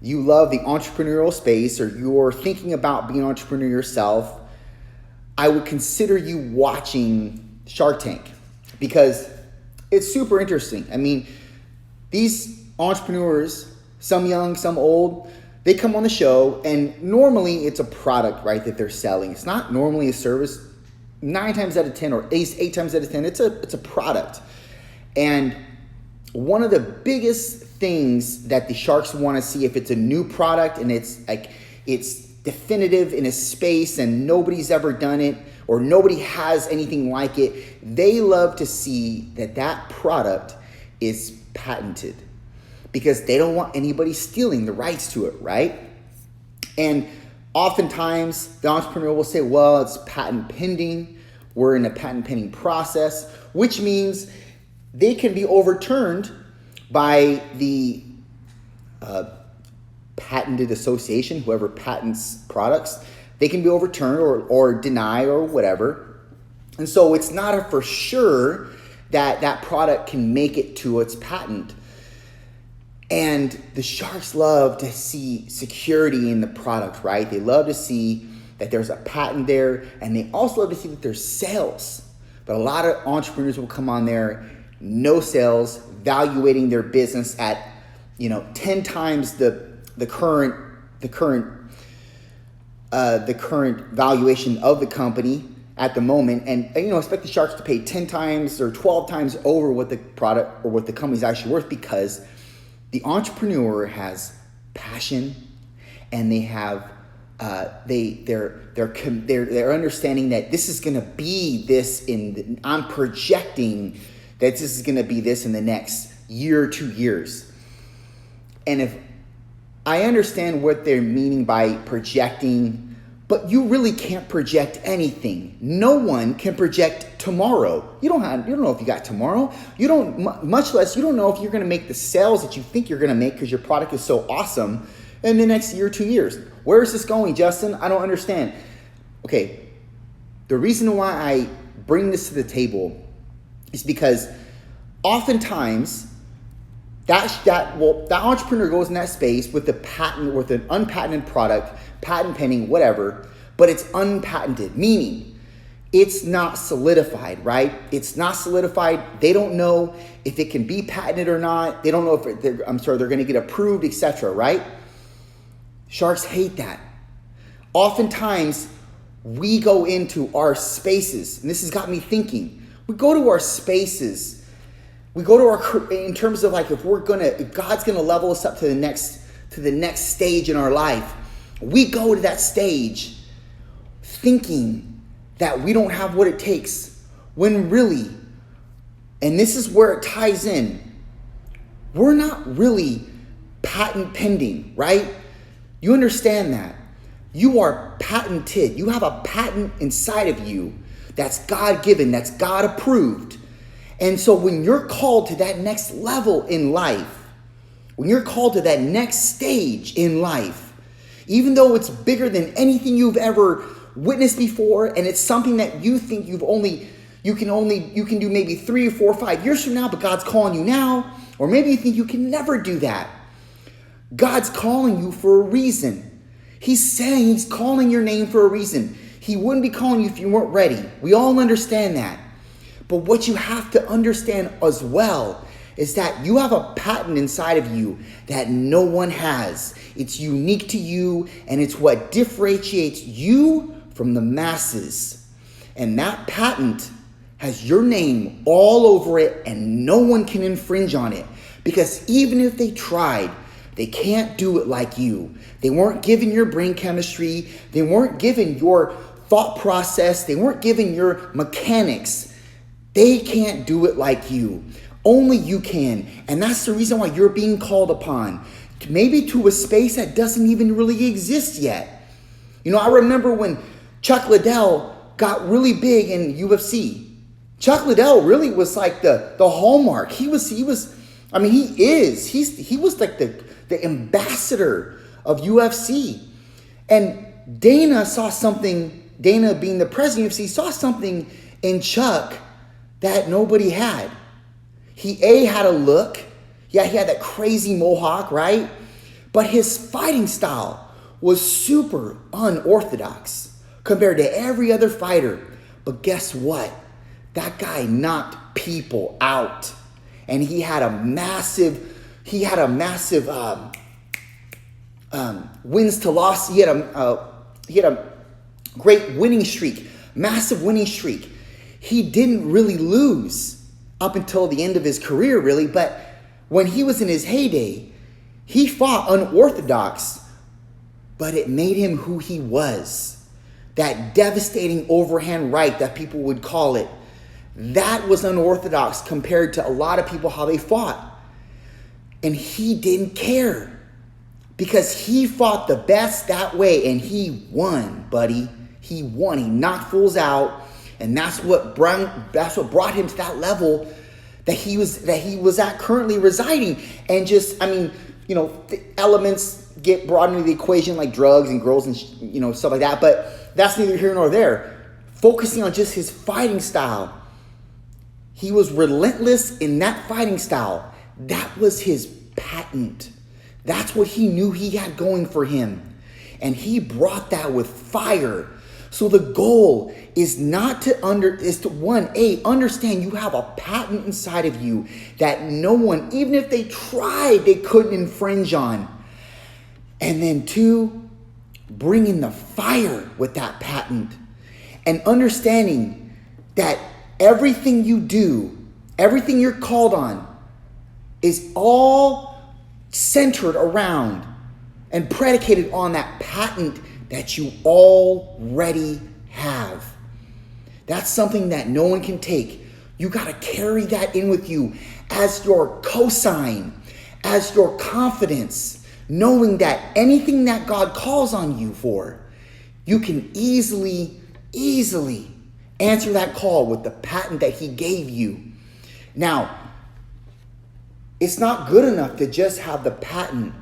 you love the entrepreneurial space, or you're thinking about being an entrepreneur yourself, I would consider you watching Shark Tank, because it's super interesting. I mean, these entrepreneurs, some young, some old, they come on the show, and normally it's a product, right, that they're selling. It's not normally a service. 9 times out of 10, or at least 8 times out of 10, it's a product. And one of the biggest things that the sharks want to see, if it's a new product and it's definitive in a space and nobody's ever done it, or nobody has anything like it, they love to see that product is patented, because they don't want anybody stealing the rights to it, right? And oftentimes the entrepreneur will say, well, it's patent pending. We're in a patent pending process, which means they can be overturned by the patented association, whoever patents products. They can be overturned or denied or whatever. And so it's not a for sure that product can make it to its patent. And the sharks love to see security in the product, right? They love to see that there's a patent there, and they also love to see that there's sales. But a lot of entrepreneurs will come on there, no sales, valuating their business at 10 times the current valuation of the company at the moment, and expect the sharks to pay 10 times or 12 times over what the product or what the company's actually worth, because the entrepreneur has passion, and they have they're understanding that this is going to be this I'm projecting that this is going to be this in the next year or 2 years. And if I understand what they're meaning by projecting, but you really can't project anything. No one can project tomorrow. You don't know if you got tomorrow. You don't, much less, you don't know if you're going to make the sales that you think you're going to make because your product is so awesome in the next year or 2 years. Where is this going, Justin? I don't understand. Okay, the reason why I bring this to the table is because oftentimes that entrepreneur goes in that space with an unpatented product, patent pending, whatever, but it's unpatented, meaning it's not solidified, right? It's not solidified. They don't know if it can be patented or not. They don't know if they're going to get approved, etc., right? Sharks hate that. Oftentimes, we go into our spaces, and this has got me thinking. We go to our spaces. We go to in terms of like if God's gonna level us up to the next stage in our life. We go to that stage thinking that we don't have what it takes, when really, and this is where it ties in, we're not really patent pending, right? You understand that. You are patented. You have a patent inside of you that's God-given, that's God-approved. And so when you're called to that next level in life, when you're called to that next stage in life, even though it's bigger than anything you've ever witnessed before, and it's something that you think you can do maybe 3 or 4 or 5 years from now, but God's calling you now, or maybe you think you can never do that. God's calling you for a reason. He's saying He's calling your name for a reason. He wouldn't be calling you if you weren't ready. We all understand that. But what you have to understand as well is that you have a patent inside of you that no one has. It's unique to you, and it's what differentiates you from the masses. And that patent has your name all over it, and no one can infringe on it. Because even if they tried, they can't do it like you. They weren't given your brain chemistry. They weren't given your thought process. They weren't given your mechanics. They can't do it like you. Only you can. And that's the reason why you're being called upon. Maybe to a space that doesn't even really exist yet. I remember when Chuck Liddell got really big in UFC. Chuck Liddell really was like the hallmark. He was like the ambassador of UFC. And Dana being the president of UFC, saw something in Chuck that nobody had. He had a look. Yeah, he had that crazy mohawk, right? But his fighting style was super unorthodox compared to every other fighter. But guess what? That guy knocked people out. And he had a massive wins to loss. He had a great winning streak, massive winning streak. He didn't really lose up until the end of his career, really. But when he was in his heyday, he fought unorthodox, but it made him who he was. That devastating overhand right that people would call it, that was unorthodox compared to a lot of people how they fought. And he didn't care because he fought the best that way, and he won, buddy. He won. He knocked fools out, and that's what brought him to that level that he was at currently residing. And just, the elements get brought into the equation like drugs and girls and stuff like that, but that's neither here nor there. Focusing on just his fighting style, he was relentless in that fighting style. That was his patent. That's what he knew he had going for him, and he brought that with fire. So the goal is understand you have a patent inside of you that no one, even if they tried, they couldn't infringe on. And then 2, bring in the fire with that patent and understanding that everything you do, everything you're called on is all centered around and predicated on that patent that you already have. That's something that no one can take. You got to carry that in with you as your cosign, as your confidence, knowing that anything that God calls on you for, you can easily answer that call with the patent that he gave you. Now, it's not good enough to just have the patent.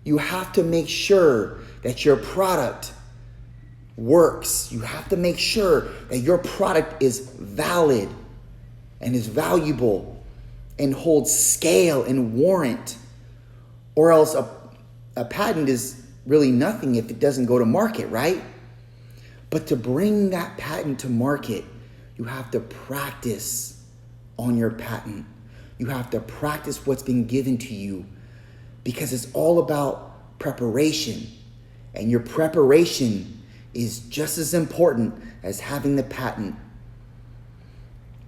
You have to make sure that your product works. You have to make sure that your product is valid and is valuable and holds scale and warrant, or else a patent is really nothing if it doesn't go to market, right? But to bring that patent to market, you have to practice on your patent. You have to practice what's been given to you, because it's all about preparation. And your preparation is just as important as having the patent.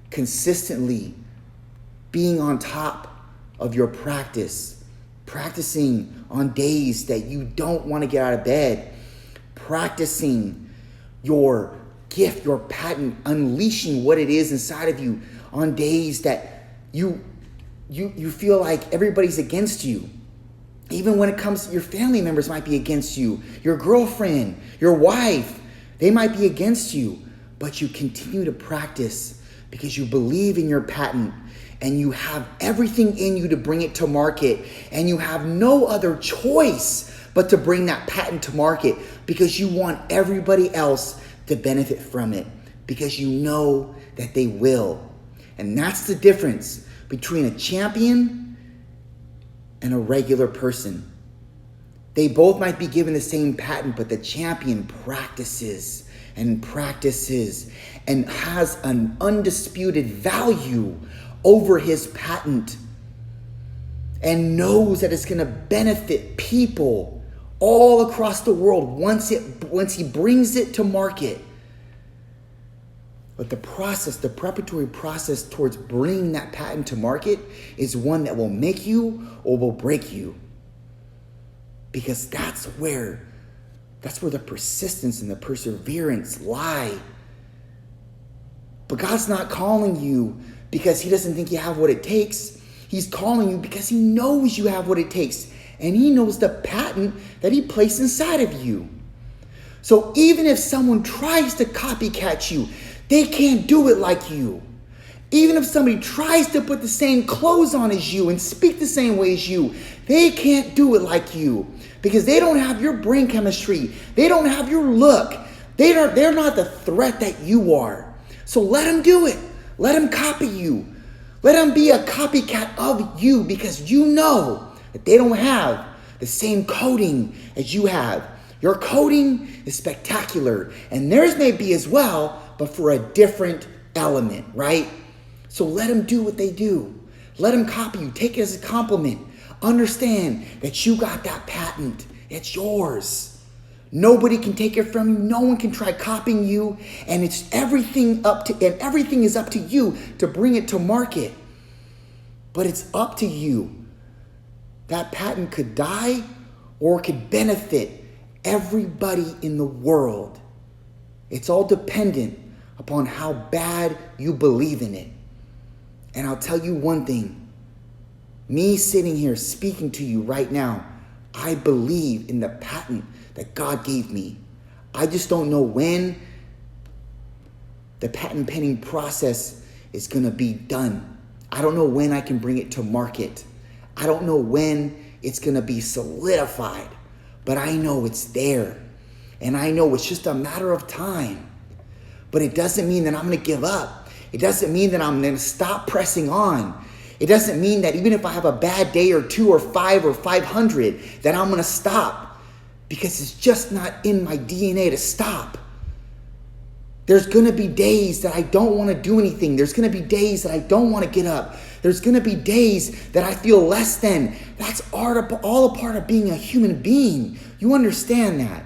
Consistently being on top of your practice, practicing on days that you don't want to get out of bed, practicing your gift, your patent, unleashing what it is inside of you on days that you feel like everybody's against you. Even when it comes to your family members might be against you, your girlfriend, your wife, they might be against you, but you continue to practice because you believe in your patent and you have everything in you to bring it to market, and you have no other choice but to bring that patent to market because you want everybody else to benefit from it, because you know that they will. And that's the difference between a champion and a regular person. They both might be given the same patent, but the champion practices and has an undisputed value over his patent and knows that it's going to benefit people all across the world once he brings it to market. But the preparatory process towards bringing that patent to market is one that will make you or will break you. Because that's where the persistence and the perseverance lie. But God's not calling you because he doesn't think you have what it takes. He's calling you because he knows you have what it takes. And he knows the patent that he placed inside of you. So even if someone tries to copycat you, they can't do it like you. Even if somebody tries to put the same clothes on as you and speak the same way as you, they can't do it like you because they don't have your brain chemistry. They don't have your look. They're not the threat that you are. So let them do it. Let them copy you. Let them be a copycat of you because you know that they don't have the same coding as you have. Your coding is spectacular, and theirs may be as well, but for a different element, right? So let them do what they do. Let them copy you. Take it as a compliment. Understand that you got that patent. It's yours. Nobody can take it from you. No one can try copying you, and everything is up to you to bring it to market. But it's up to you. That patent could die or it could benefit everybody in the world. It's all dependent upon how bad you believe in it. And I'll tell you one thing. Me sitting here speaking to you right now, I believe in the patent that God gave me. I just don't know when the patent pending process is going to be done. I don't know when I can bring it to market. I don't know when it's going to be solidified, but I know it's there. And I know it's just a matter of time. But it doesn't mean that I'm going to give up. It doesn't mean that I'm going to stop pressing on. It doesn't mean that even if I have a bad day or 2 or 5 or 500, that I'm going to stop, because it's just not in my DNA to stop. There's going to be days that I don't want to do anything. There's going to be days that I don't want to get up. There's going to be days that I feel less than. That's all a part of being a human being. You understand that?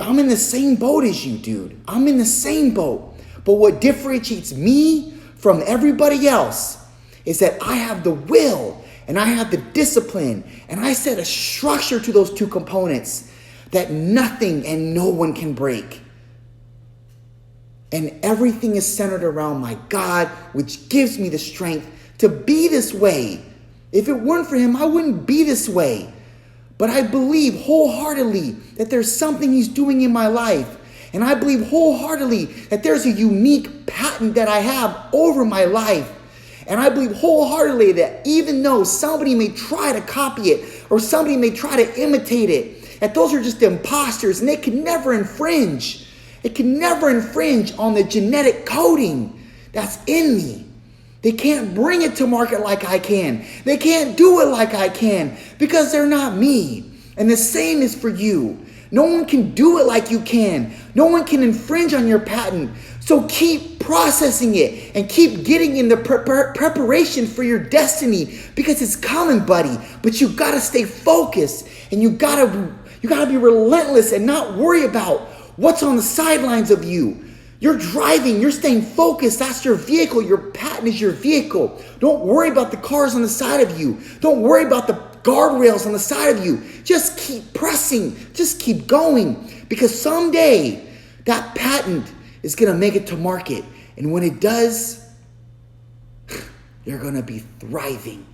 I'm in the same boat as you, dude. I'm in the same boat. But what differentiates me from everybody else is that I have the will and I have the discipline, and I set a structure to those two components that nothing and no one can break. And everything is centered around my God, which gives me the strength to be this way. If it weren't for him, I wouldn't be this way. But I believe wholeheartedly that there's something he's doing in my life. And I believe wholeheartedly that there's a unique patent that I have over my life. And I believe wholeheartedly that even though somebody may try to copy it or somebody may try to imitate it, that those are just imposters and they can never infringe. It can never infringe on the genetic coding that's in me. They can't bring it to market like I can. They can't do it like I can because they're not me. And the same is for you. No one can do it like you can. No one can infringe on your patent. So keep processing it and keep getting in the preparation for your destiny, because it's coming, buddy. But you gotta stay focused, and you gotta be relentless and not worry about what's on the sidelines of you. You're driving, you're staying focused. That's your vehicle. Your patent is your vehicle. Don't worry about the cars on the side of you. Don't worry about the guardrails on the side of you. Just keep pressing. Just keep going. Because someday that patent is going to make it to market. And when it does, you're going to be thriving.